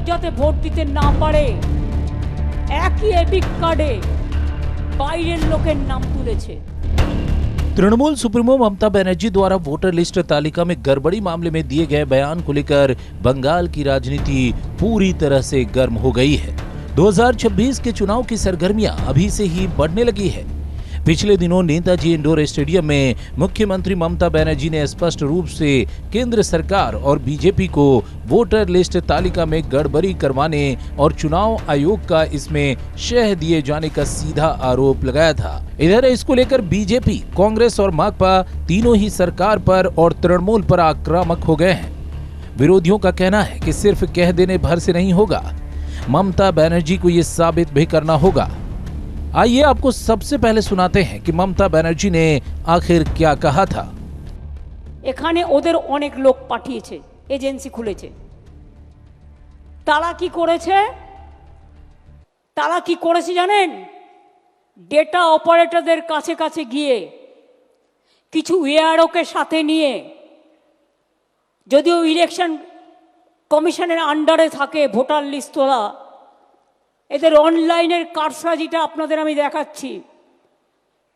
যাতে ভোট দিতে না পারে একই এপিক কার্ডে বাইরের লোকের নাম তুলেছে। तृणमूल सुप्रीमो ममता बनर्जी द्वारा वोटर लिस्ट तालिका में गड़बड़ी मामले में दिए गए बयान को लेकर बंगाल की राजनीति पूरी तरह से गर्म हो गई है। 2026 के चुनाव की सरगर्मियां अभी से ही बढ़ने लगी है। पिछले दिनों नेताजी इंडोर स्टेडियम में मुख्यमंत्री ममता बनर्जी ने स्पष्ट रूप से केंद्र सरकार और बीजेपी को वोटर लिस्ट तालिका में गड़बड़ी करवाने और चुनाव आयोग का इसमें शह दिए जाने का सीधा आरोप लगाया था। इधर इसको लेकर बीजेपी, कांग्रेस और माकपा तीनों ही सरकार पर और तृणमूल पर आक्रामक हो गए हैं। विरोधियों का कहना है कि सिर्फ कह देने भर से नहीं होगा, ममता बनर्जी को ये साबित भी करना होगा। आइए आपको सबसे पहले सुनाते हैं कि ममता बनर्जी ने आखिर क्या कहा था। এখানে ওদের অনেক লোক পাঠিয়েছে, এজেন্সি খুলেছে। তারা কি করেছে? তারা কি করেছে জানেন? ডেটা অপারেটরদের কাছে কাছে গিয়ে কিছু এআরওকে সাথে নিয়ে, যদিও ইলেকশন কমিশনের আন্ডারে থাকে ভোটার লিস্ট তোলা, এদের অনলাইনের কারসাজিটা আপনাদের আমি দেখাচ্ছি।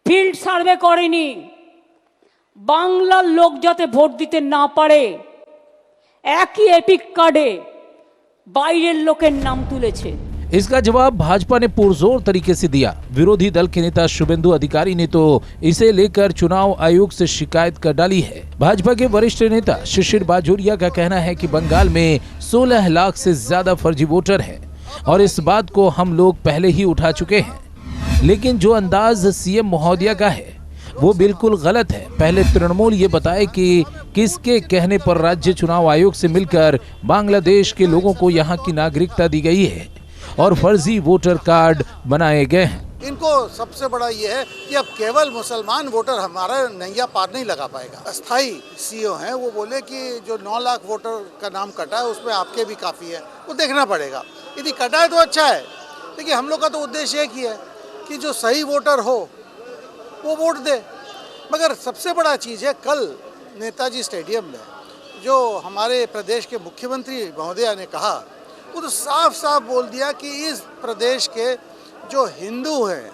ফিল্ড সার্ভে করেনি, বাংলার লোক যাতে ভোট দিতে না পারে একই এপিক কার্ডে বাইরের লোকের নাম তুলেছে। इसका जवाब भाजपा ने पुरजोर तरीके से दिया। विरोधी दल के नेता शुभेंदु अधिकारी ने तो इसे लेकर चुनाव आयोग से शिकायत कर डाली है। भाजपा के वरिष्ठ नेता शिशिर बाजोरिया का कहना है कि बंगाल में 16 लाख से ज्यादा फर्जी वोटर हैं और इस बात को हम लोग पहले ही उठा चुके हैं। लेकिन जो अंदाज सीएम महोदया का है वो बिल्कुल गलत है। पहले तृणमूल ये बताए कि किसके कहने पर राज्य चुनाव आयोग से मिलकर बांग्लादेश के लोगों को यहाँ की नागरिकता दी गई है और फर्जी वोटर कार्ड बनाए गए हैं। इनको सबसे बड़ा ये है कि अब केवल मुसलमान वोटर हमारा नैया पार नहीं लगा पाएगा। अस्थाई सीईओ हैं, वो बोले कि जो 9 लाख वोटर का नाम कटा है उसमें आपके भी काफ़ी है, वो देखना पड़ेगा। यदि कटा है तो अच्छा है, लेकिन हम लोग का तो उद्देश्य एक ही है कि जो सही वोटर हो वो वोट दे। मगर सबसे बड़ा चीज़ है, कल नेताजी स्टेडियम में जो हमारे प्रदेश के मुख्यमंत्री महोदया ने कहा, वो तो साफ साफ बोल दिया कि इस प्रदेश के जो हिंदू हैं,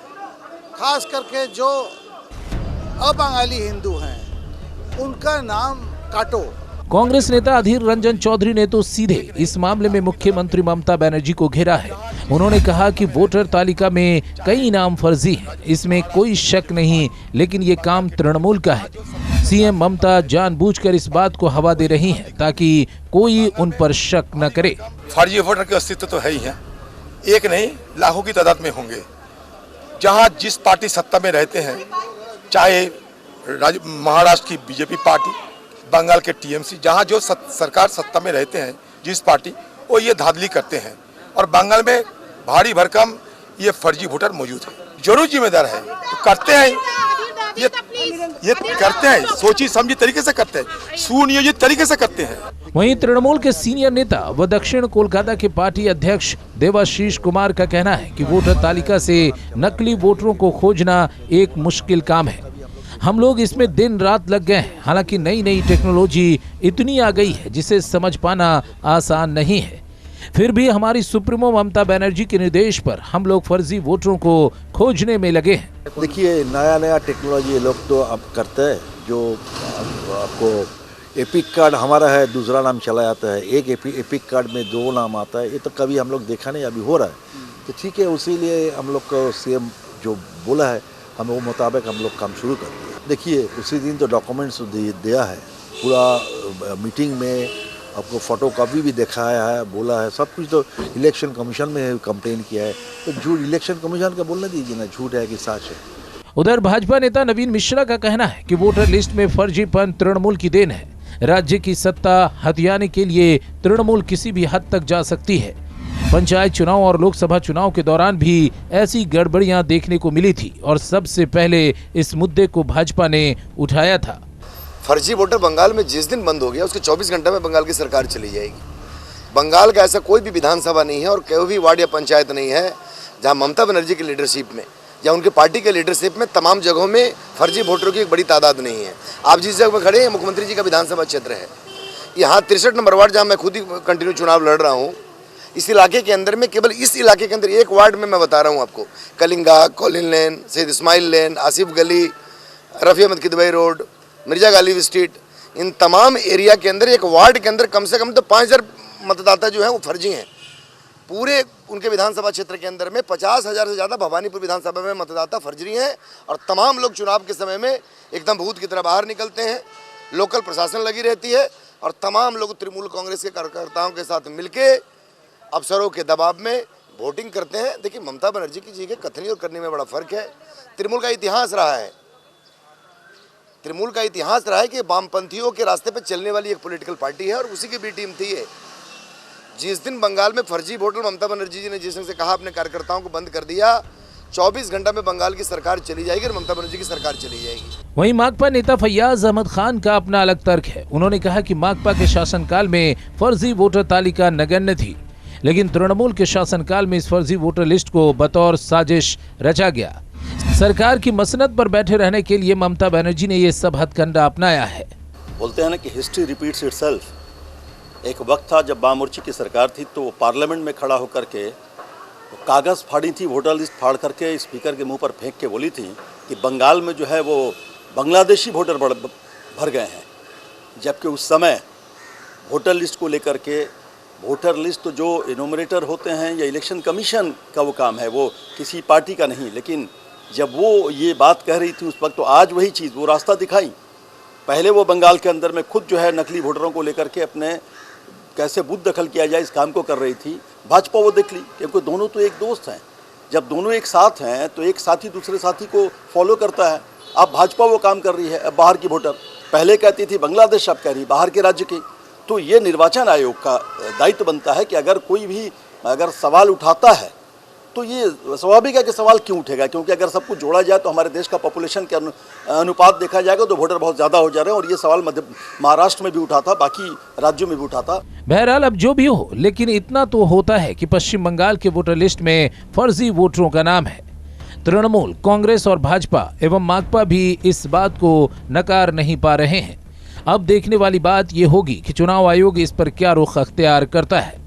खास करके जो अबंगाली हिंदू हैं, उनका नाम काटो। कांग्रेस नेता अधीर रंजन चौधरी ने तो सीधे इस मामले में मुख्यमंत्री ममता बनर्जी को घेरा है। उन्होंने कहा कि वोटर तालिका में कई नाम फर्जी हैं, इसमें कोई शक नहीं, लेकिन ये काम तृणमूल का है। सीएम ममता जानबूझकर इस बात को हवा दे रही हैं ताकि कोई उन पर शक न करे। फर्जी वोटर के अस्तित्व तो है ही है, एक नहीं लाखों की तादाद में होंगे। जहां जिस पार्टी सत्ता में रहते हैं, चाहे महाराष्ट्र की बीजेपी पार्टी, बंगाल के टीएमसी, जहां जो सरकार सत्ता में रहते हैं जिस पार्टी, वो ये धांधली करते हैं और बंगाल में भारी भरकम ये फर्जी वोटर मौजूद है। जरूर जिम्मेदार है, तो करते हैं ये करते हैं, सोची समझी तरीके से करते हैं, सुनियोजित तरीके से करते हैं। वहीं तृणमूल के सीनियर नेता व दक्षिण कोलकाता के पार्टी अध्यक्ष देवाशीष कुमार का कहना है कि वोटर तालिका से नकली वोटरों को खोजना एक मुश्किल काम है। हम लोग इसमें दिन रात लग गए हैं। हालांकि नई नई टेक्नोलॉजी इतनी आ गई है जिसे समझ पाना आसान नहीं है। फिर भी हमारी सुप्रीमो ममता बनर्जी के निर्देश पर हम लोग फर्जी वोटरों को खोजने में लगे हैं। देखिए, नया नया टेक्नोलॉजी ये लोग तो अब करते हैं। जो आपको एपिक कार्ड हमारा है, दूसरा नाम चला जाता है, एक एपिक कार्ड में 2 नाम आता है, ये तो कभी हम लोग देखा नहीं, अभी हो रहा है। तो ठीक है, उसी लिए हम लोग को सीएम जो बोला है, हमें वो मुताबिक हम लोग काम शुरू कर दिया। देखिए, उसी दिन तो डॉक्यूमेंट्स दिया है, पूरा मीटिंग में आपको फोटो कॉपी भी दिखाया है, बोला है, सब कुछ तो इलेक्शन कमीशन में कंप्लेन किया है। तो झूठ इलेक्शन कमीशन का बोलने दीजिए ना, झूठ है कि सच है। उधर भाजपा नेता नवीन मिश्रा का कहना है कि वोटर लिस्ट में फर्जीपन तृणमूल की देन है। राज्य की सत्ता हथियाने के लिए तृणमूल किसी भी हद तक जा सकती है। पंचायत चुनाव और लोकसभा चुनाव के दौरान भी ऐसी गड़बड़ियां देखने को मिली थी और सबसे पहले इस मुद्दे को भाजपा ने उठाया था। फर्जी वोटर बंगाल में जिस दिन बंद हो गया, उसके 24 घंटे में बंगाल की सरकार चली जाएगी। बंगाल का ऐसा कोई भी विधानसभा नहीं है और कोई भी वार्ड या पंचायत नहीं है जहां ममता बनर्जी की लीडरशिप में या उनके पार्टी के लीडरशिप में तमाम जगहों में फर्जी वोटरों की एक बड़ी तादाद नहीं है। आप जिस जगह में खड़े हैं, मुख्यमंत्री जी का विधानसभा क्षेत्र है। यहाँ 63 नंबर वार्ड, जहाँ मैं खुद ही कंटिन्यू चुनाव लड़ रहा हूँ, इस इलाके के अंदर में, केवल इस इलाके के अंदर एक वार्ड में मैं बता रहा हूँ आपको, कलिंगा, कॉलिन लेन, सैयद इस्माइल लेन, आसिफ गली, रफ़ी अहमद किदवई रोड, मिर्जा गालिब स्ट्रीट, इन तमाम एरिया के अंदर एक वार्ड के अंदर कम से कम तो 5000 मतदाता जो हैं वो फर्जी हैं। पूरे उनके विधानसभा क्षेत्र के अंदर में 50,000 से ज़्यादा भवानीपुर विधानसभा में मतदाता फर्जी हैं और तमाम लोग चुनाव के समय में एकदम भूत की तरह बाहर निकलते हैं। लोकल प्रशासन लगी रहती है और तमाम लोग तृणमूल कांग्रेस के कार्यकर्ताओं के साथ मिलके अफसरों के दबाव में वोटिंग करते हैं। देखिए, ममता बनर्जी की जी के कथनी और करने में बड़ा फ़र्क है। तृणमूल का इतिहास रहा है, तृणमूल का इतिहास रहा है कि वामपंथियों के रास्ते पे चलने वाली एक पॉलिटिकल पार्टी है और उसी की बी टीम थी ये। जिस दिन बंगाल में फर्जी वोटर ममता बनर्जी जी ने जिस दिन से कहा अपने कार्यकर्ताओं को बंद कर दिया, 24 घंटा में बंगाल की सरकार चली जाएगी और ममता बनर्जी की सरकार चली जाएगी। वहीं माकपा नेता फैयाज अहमद खान का अपना अलग तर्क है। उन्होंने कहा कि माकपा के शासनकाल में फर्जी वोटर तालिका नगण्य थी, लेकिन तृणमूल के शासनकाल में इस फर्जी वोटर लिस्ट को बतौर साजिश रचा गया। सरकार की मसनद पर बैठे रहने के लिए ममता बनर्जी ने ये सब हथकंडा अपनाया है। बोलते हैं ना कि हिस्ट्री रिपीट्स इटसेल्फ। एक वक्त था जब बामोर्ची की सरकार थी तो वो पार्लियामेंट में खड़ा होकर के कागज़ फाड़ी थी, वोटर लिस्ट फाड़ करके स्पीकर के मुंह पर फेंक के बोली थी कि बंगाल में जो है वो बांग्लादेशी वोटर भर गए हैं। जबकि उस समय वोटर लिस्ट को लेकर के, वोटर लिस्ट तो जो इनोमरेटर होते हैं या इलेक्शन कमीशन का वो काम है, वो किसी पार्टी का नहीं। लेकिन जब वो ये बात कह रही थी उस वक्त, तो आज वही चीज़ वो रास्ता दिखाई। पहले वो बंगाल के अंदर में खुद जो है नकली वोटरों को लेकर के अपने कैसे बूथ दखल किया जाए इस काम को कर रही थी। भाजपा वो देख ली, क्योंकि दोनों तो एक दोस्त हैं। जब दोनों एक साथ हैं तो एक साथी दूसरे साथी को फॉलो करता है। अब भाजपा वो काम कर रही है, अब बाहर की वोटर, पहले कहती थी बांग्लादेश, अब कह रही बाहर के राज्य की। तो ये निर्वाचन आयोग का दायित्व बनता है कि अगर कोई भी अगर सवाल उठाता है तो ये स्वाभाविक है कि सवाल क्यों उठेगा, क्योंकि अगर सब कुछ जोड़ा जाए तो हमारे देश का पॉपुलेशन के अनुपात देखा जाएगा तो वोटर बहुत ज़्यादा हो जा रहे हैं। और ये सवाल महाराष्ट्र में भी उठा था, बाकी राज्यों में भी उठा था। बहरहाल अब जो भी हो, लेकिन इतना तो होता है कि पश्चिम बंगाल के वोटर लिस्ट में फर्जी वोटरों का नाम है। तृणमूल, कांग्रेस और भाजपा एवं माकपा भी इस बात को नकार नहीं पा रहे हैं। अब देखने वाली बात ये होगी कि चुनाव आयोग इस पर क्या रुख अख्तियार करता है।